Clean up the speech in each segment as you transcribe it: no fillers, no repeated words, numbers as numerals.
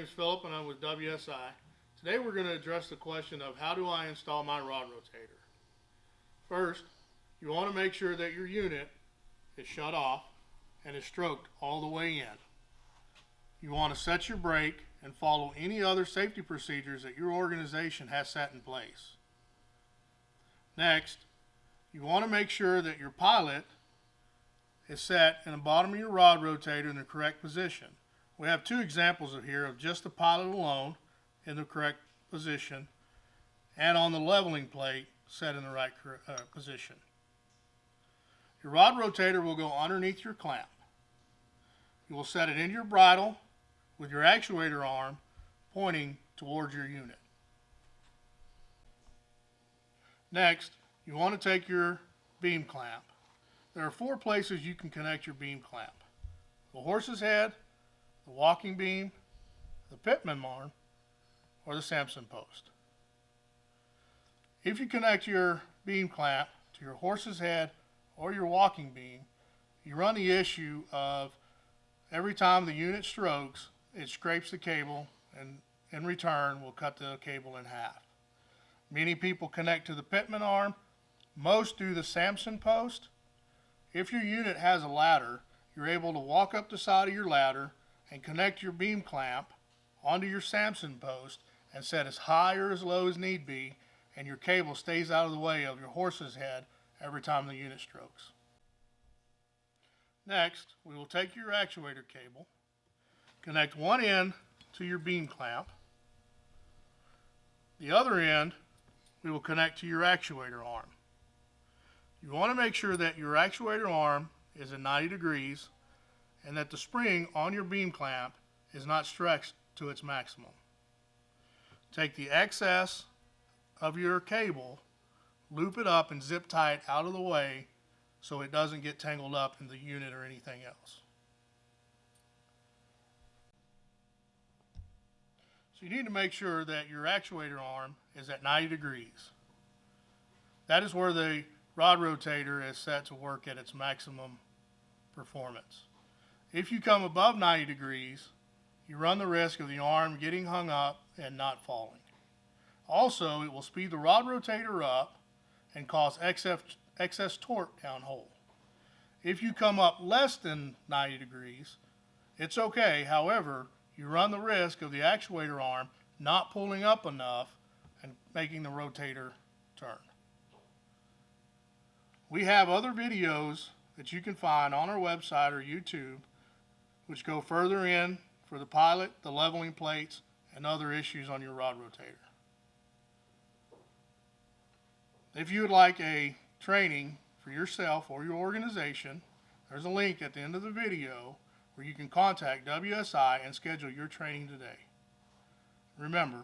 is Philip and I'm with WSI. Today we're going to address the question of how do I install my rod rotator. First, you want to make sure that your unit is shut off and is stroked all the way in. You want to set your brake and follow any other safety procedures that your organization has set in place. Next, you want to make sure that your pilot is set in the bottom of your rod rotator in the correct position. We have two examples here of just the pilot alone in the correct position and on the leveling plate set in the right position. Your rod rotator will go underneath your clamp. You will set it in your bridle with your actuator arm pointing towards your unit. Next, you want to take your beam clamp. There are 4 places you can connect your beam clamp: the horse's head, the walking beam, the pitman arm, or the Samson post. If you connect your beam clamp to your horse's head or your walking beam, you run the issue of every time the unit strokes, it scrapes the cable and in return will cut the cable in half. Many people connect to the pitman arm. Most do the Samson post. If your unit has a ladder, you're able to walk up the side of your ladder and connect your beam clamp onto your Samson post and set as high or as low as need be, and your cable stays out of the way of your horse's head every time the unit strokes. Next, we will take your actuator cable, connect one end to your beam clamp. The other end we will connect to your actuator arm. You want to make sure that your actuator arm is at 90 degrees and that the spring on your beam clamp is not stretched to its maximum. Take the excess of your cable, loop it up and zip tie it out of the way so it doesn't get tangled up in the unit or anything else. So you need to make sure that your actuator arm is at 90 degrees. That is where the rod rotator is set to work at its maximum performance. If you come above 90 degrees, you run the risk of the arm getting hung up and not falling. Also, it will speed the rod rotator up and cause excess torque downhole. If you come up less than 90 degrees, it's okay. However, you run the risk of the actuator arm not pulling up enough and making the rotator turn. We have other videos that you can find on our website or YouTube which go further in for the pilot, the leveling plates, and other issues on your rod rotator. If you would like a training for yourself or your organization, there's a link at the end of the video where you can contact WSI and schedule your training today. Remember,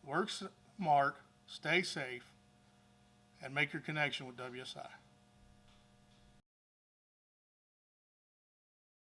work smart, stay safe, and make your connection with WSI.